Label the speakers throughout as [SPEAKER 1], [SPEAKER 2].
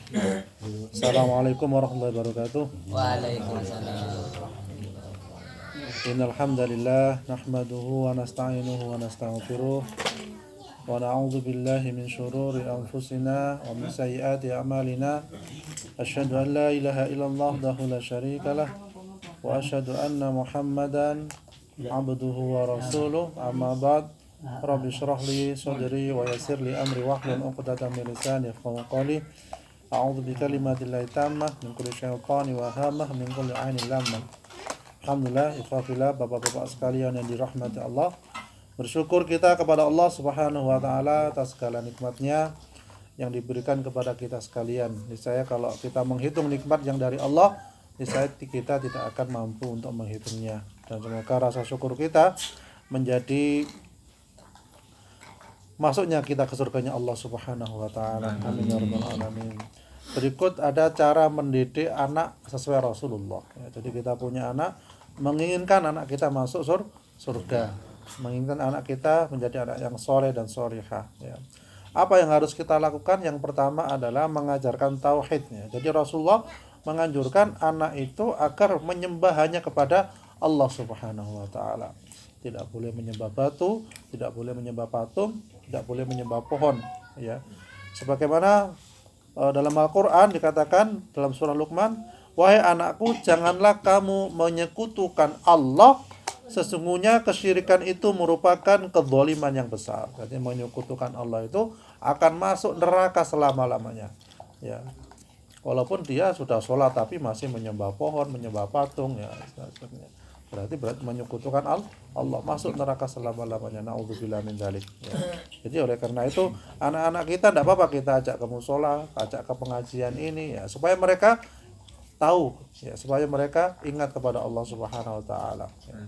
[SPEAKER 1] Assalamualaikum warahmatullahi wabarakatuh.
[SPEAKER 2] Waalaikumsalam.
[SPEAKER 1] Innal hamdalillah nahmaduhu wa nasta'inuhu wa nastaghfiruh wa na'udzu billahi min shururi anfusina wa min sayyiati a'malina. Asyhadu an la ilaha illallah wahdahu la syarika lah wa asyhadu anna Muhammadan abduhu wa rasuluh. Amma ba'd. Rabbi shrah li sadri wa yassir li amri wahlul 'uqdatam min lisani yafqahu qawli. A'udzu bikalimatillahi tammah min kulli syaitani wa hamah min kulli 'ainin lammah. Alhamdulillah, ikhwafillah, bapak-bapak sekalian yang dirahmati Allah. Bersyukur kita kepada Allah Subhanahu wa taala atas segala nikmatnya yang diberikan kepada kita sekalian. Niscaya kalau kita menghitung nikmat yang dari Allah, niscaya kita tidak akan mampu untuk menghitungnya. Dan semoga rasa syukur kita menjadi masuknya kita ke surganya Allah Subhanahu wa taala. Amin ya rabbal alamin. Berikut ada cara mendidik anak sesuai Rasulullah. Jadi kita punya anak, menginginkan anak kita masuk surga, menginginkan anak kita menjadi anak yang soleh dan solihah. Ya. Apa yang harus kita lakukan? Yang pertama adalah mengajarkan tauhidnya. Jadi Rasulullah menganjurkan anak itu agar menyembah hanya kepada Allah Subhanahu wa taala. Tidak boleh menyembah batu, tidak boleh menyembah patung, tidak boleh menyembah pohon. Ya. Sebagaimana dalam Al-Quran dikatakan dalam surah Luqman, wahai anakku, janganlah kamu menyekutukan Allah, sesungguhnya kesyirikan itu merupakan kezaliman yang besar. Jadi menyekutukan Allah itu akan masuk neraka selama-lamanya. Ya. Walaupun dia sudah sholat tapi masih menyembah pohon, menyembah patung, ya. Berarti menyekutukan Allah, masuk neraka selama-lamanya. Na'udzubillah min dzalik. Ya. Jadi oleh karena itu anak-anak kita tidak apa-apa kita ajak ke mushola, ajak ke pengajian ini, ya, supaya mereka tahu, ya, supaya mereka ingat kepada Allah Subhanahu wa taala. Ya.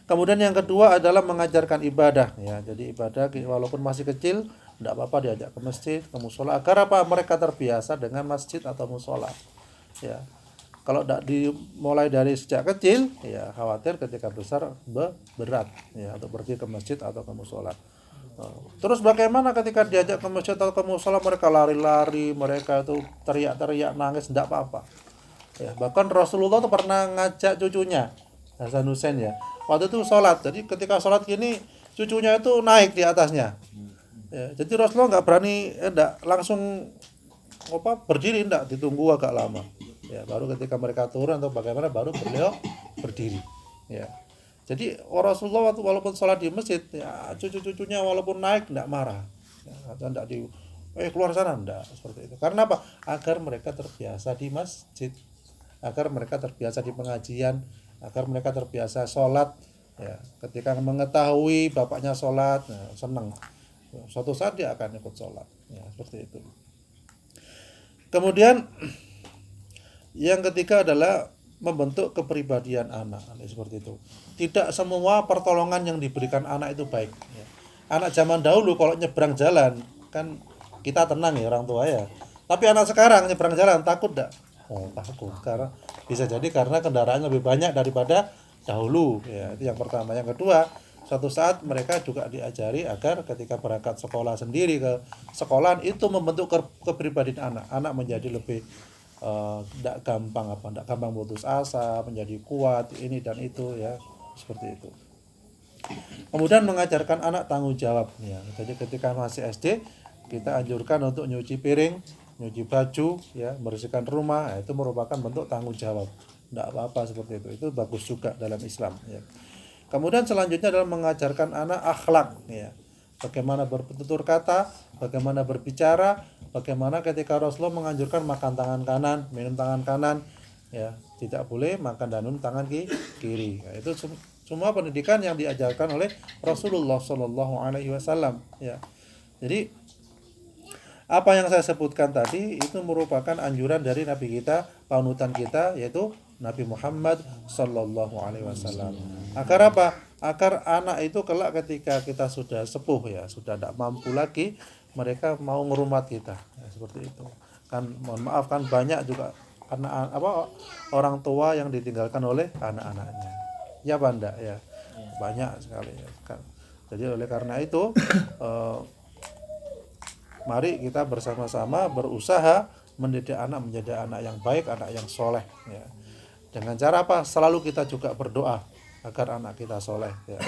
[SPEAKER 1] Kemudian yang kedua adalah mengajarkan ibadah, ya. Jadi ibadah walaupun masih kecil tidak apa-apa diajak ke masjid, ke mushola, agar apa? Mereka terbiasa dengan masjid atau mushola. Ya. Kalau tidak dimulai dari sejak kecil, ya khawatir ketika besar berat, ya, untuk pergi ke masjid atau ke mushola. Terus bagaimana ketika diajak ke masjid atau ke mushola mereka lari-lari, mereka itu teriak-teriak, nangis, tidak apa-apa. Ya, bahkan Rasulullah itu pernah ngajak cucunya Hasan Husain, ya. Waktu itu sholat, jadi ketika sholat gini cucunya itu naik di atasnya. Ya, jadi Rasulullah nggak berani, langsung berdiri, ditunggu agak lama. Ya, baru ketika mereka turun atau bagaimana baru beliau berdiri. Ya. Jadi Rasulullah walaupun sholat di masjid, ya, cucu-cucunya walaupun naik tidak marah. Ya, tidak keluar sana, tidak seperti itu. Karena apa? Agar mereka terbiasa di masjid, agar mereka terbiasa di pengajian, agar mereka terbiasa sholat. Ya, ketika mengetahui bapaknya sholat, nah, senang. Suatu saat dia akan ikut sholat. Ya, seperti itu. Kemudian yang ketiga adalah membentuk kepribadian anak, seperti itu. Tidak semua pertolongan yang diberikan anak itu baik. Ya. Anak zaman dahulu kalau nyebrang jalan kan kita tenang, ya, orang tua, ya. Tapi anak sekarang nyebrang jalan takut enggak? Oh, takut, karena bisa jadi karena kendaraan lebih banyak daripada dahulu. Ya, itu yang pertama. Yang kedua, suatu saat mereka juga diajari agar ketika berangkat sekolah sendiri ke sekolahan itu membentuk kepribadian anak. Anak menjadi lebih tidak gampang putus asa, menjadi kuat ini dan itu, ya, seperti itu. Kemudian mengajarkan anak tanggung jawab, ya. Jadi ketika masih SD kita anjurkan untuk nyuci piring, nyuci baju, ya, membersihkan rumah, ya, itu merupakan bentuk tanggung jawab. Tidak apa-apa seperti itu bagus juga dalam Islam, ya. Kemudian selanjutnya adalah mengajarkan anak akhlak, ya. Bagaimana bertutur kata, bagaimana berbicara, bagaimana ketika Rasulullah menganjurkan makan tangan kanan, minum tangan kanan, ya, tidak boleh makan dan minum tangan kiri. Ya, itu semua pendidikan yang diajarkan oleh Rasulullah Shallallahu Alaihi Wasallam. Ya, jadi apa yang saya sebutkan tadi itu merupakan anjuran dari Nabi kita, panutan kita, yaitu Nabi Muhammad Shallallahu Alaihi Wasallam. Agar apa? Agar anak itu kelak ketika kita sudah sepuh, ya, sudah tidak mampu lagi, mereka mau ngerumat kita, ya, seperti itu. Kan mohon maaf, kan banyak juga orang tua yang ditinggalkan oleh anak-anaknya. Ya Banda, ya. Banyak sekali, ya. Jadi oleh karena itu mari kita bersama-sama berusaha mendidik anak menjadi anak yang baik, anak yang soleh ya. Dengan cara apa? Selalu kita juga berdoa agar anak kita soleh ya.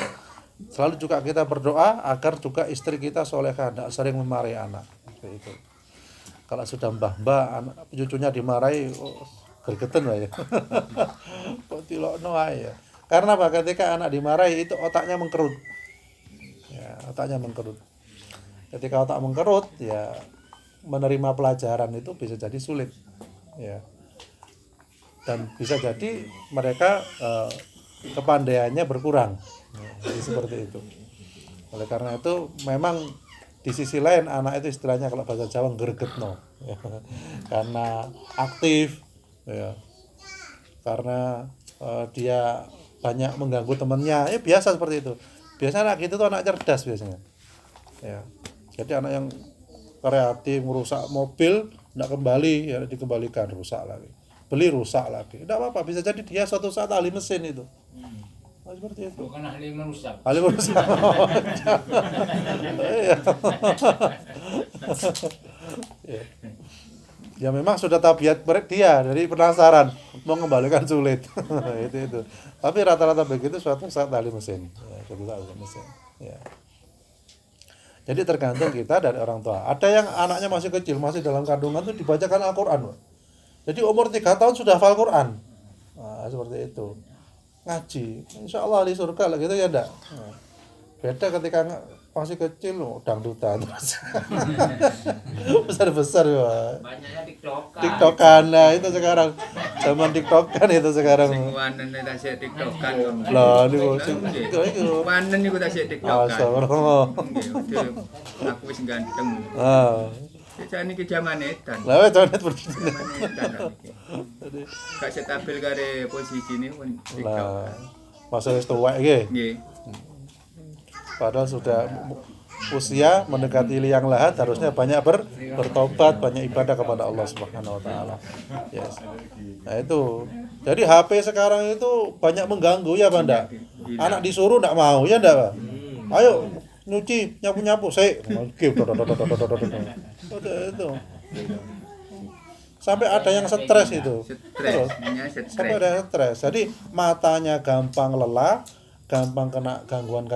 [SPEAKER 1] Selalu juga kita berdoa agar juga istri kita solehah, tidak sering memarahi anak seperti itu. Kalau sudah mbah-mbah anak cucunya dimarahi, gergeten lah ya. Kok tilokno ae ya. Karena apa? Ketika anak dimarahi itu otaknya mengkerut. Ya, otaknya mengkerut. Ketika otak mengkerut ya menerima pelajaran itu bisa jadi sulit. Ya. Dan bisa jadi mereka kepandaiannya berkurang. Jadi seperti itu. Oleh karena itu memang di sisi lain anak itu istilahnya kalau bahasa Jawa gregetno ya. Karena aktif ya. Karena dia banyak mengganggu temannya. Ya biasa seperti itu. Biasanya anak itu tuh anak cerdas biasanya. Ya. Jadi anak yang kreatif merusak mobil tidak kembali ya dikembalikan rusak lagi. Beli rusak lagi. Tidak apa-apa, bisa jadi dia suatu saat ahli mesin itu. Oh, seperti itu.
[SPEAKER 2] Bukan ahli merusak.
[SPEAKER 1] Ahli merusak. Iya. Ya memang sudah tabiat dia dari penasaran mau mengembalikan sulit. itu. Tapi rata-rata begitu suatu saat ahli mesin. Ya, suatu saat ahli mesin. Ya. Jadi tergantung kita dari orang tua. Ada yang anaknya masih kecil, masih dalam kandungan itu dibacakan Al-Qur'an. Jadi umur 3 tahun sudah hafal Quran. Nah, seperti itu. Ngaji, insya Allah di surga lah gitu ya enggak. Nah, beda ketika masih kecil dangdutan terus. Besar-besar ya.
[SPEAKER 2] Banyaknya TikTokan.
[SPEAKER 1] TikTokan, nah itu sekarang zaman TikTokan itu sekarang.
[SPEAKER 3] Sing wanen ta sik TikTokan.
[SPEAKER 1] Lah niku sing iku.
[SPEAKER 3] Wanen niku ta sik TikTokan.
[SPEAKER 1] Astagfirullah.
[SPEAKER 3] Nggih, aku wis ganteng.
[SPEAKER 1] Ah.
[SPEAKER 3] Jane iki jaman edan.
[SPEAKER 1] Lah wis jonet
[SPEAKER 3] Jaman edan iki. Gak stabil kare posisine pun TikTok.
[SPEAKER 1] lah masa wis tuwek iki.
[SPEAKER 3] Nggih.
[SPEAKER 1] Padahal sudah usia mendekati liang lahat harusnya banyak bertobat, banyak ibadah kepada Allah Subhanahu wa taala. Yes. Nah itu. Jadi HP sekarang itu banyak mengganggu ya, Banda. Anak disuruh enggak mau ya enggak, Pak? Ayo nyuci, nyapu-nyapu, sik. Itu. Sampai ada yang stres itu. Terus sampai ada yang stres. Jadi matanya gampang lelah, gampang kena gangguan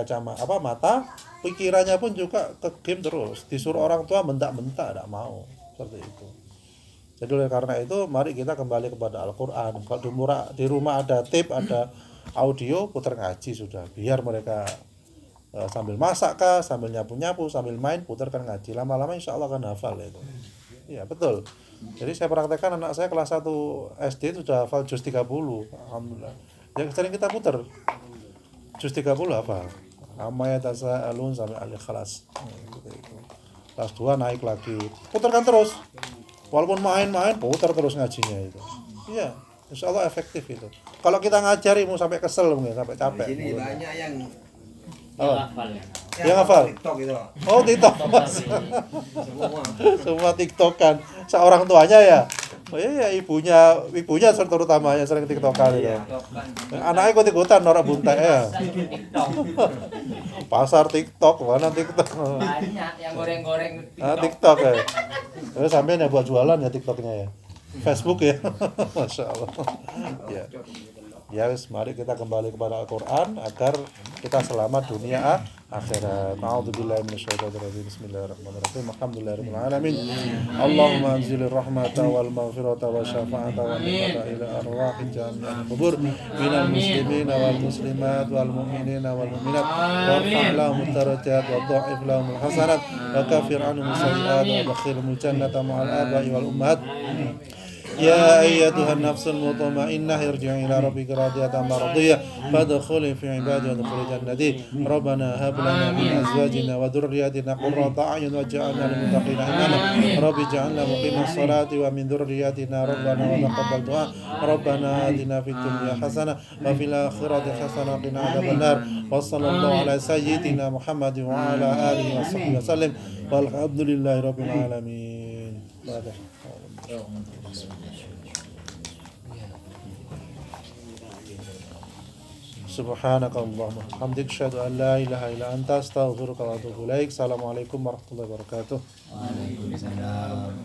[SPEAKER 1] mata, pikirannya pun juga ke game terus. Disuruh orang tua bentak-bentak enggak mau. Seperti itu. Jadi oleh karena itu mari kita kembali kepada Al-Qur'an. Kalau di rumah ada tape, ada audio, putar ngaji sudah. Biar mereka sambil masak kah, sambil nyapu-nyapu, sambil main putarkan ngaji. Lama-lama insya Allah akan hafal itu. Iya, betul. Jadi saya praktekkan anak saya kelas 1 SD sudah hafal juz 30. Alhamdulillah. Yang sering kita putar. Juz 30 hafal. Amma yatasaalun sampai al-ikhlas. Gitu. Kelas 2 naik lagi. Putarkan terus. Walaupun main-main, putar terus ngajinya itu. Iya, insya Allah efektif itu. Kalau kita ngajari mau sampai kesel mungkin, sampai capek.
[SPEAKER 4] Di sini banyak yang
[SPEAKER 2] Hafal ya.
[SPEAKER 1] Yang hafal?
[SPEAKER 4] TikTok gitu.
[SPEAKER 1] Oh, TikTok.
[SPEAKER 4] Semua.
[SPEAKER 1] Semua TikTokan. Seorang tuanya ya. Oh iya, ibunya terutamanya sering TikTokan itu. Anaknya ikut-ikutan norak buntai ya.
[SPEAKER 2] TikTok.
[SPEAKER 1] Pasar TikTok, mana TikTok?
[SPEAKER 2] Banyak yang goreng-goreng
[SPEAKER 1] TikTok ya. Terus sampean ya buat jualan ya TikToknya ya. Facebook ya. Masya Allah. Ya. Ya wis, mari kita kembali kepada Al-Qur'an agar kita selamat dunia akhirat. A'udzubillahi minasyaitonir rajim. Bismillahirrahmanirrahim. Alhamdulillahirabbil alamin. Allahumma anzilir rahmata wal maghfirata wa syafa'ata wa ni'mata ila arwahil jami'il qubur minal muslimina wal muslimat wal mu'minina wal mu'minat warfa' lahum darajat wa dha'if lahum hasanat wa kafir anhum sayyi'at wa adkhilhum jannata ma'al aba'i wal ummahat. يا أيتها النفس المطمئنة ارجعي إلى ربك راضية مرضية فادخلي في عبادي وادخلي جنتي ربنا هب لنا من أزواجنا وذرياتنا قرة أعين واجعلنا للمتقين إماما رب اجعلنا مقيم الصلاة ومن ذرياتنا ربنا وتقبل دعاء ربنا آتنا في الدنيا حسنة وفي الآخرة حسنة وقنا عذاب النار وصلى الله على سيدنا محمد وعلى آله وصحبه وسلم والحمد لله رب العالمين. Subhanakallahumma hamdik asyhadu an la ilaha illa anta astaghfiruka wa atubu ilaik. Assalamualaikum warahmatullahi wabarakatuh.
[SPEAKER 5] Waalaikumsalam.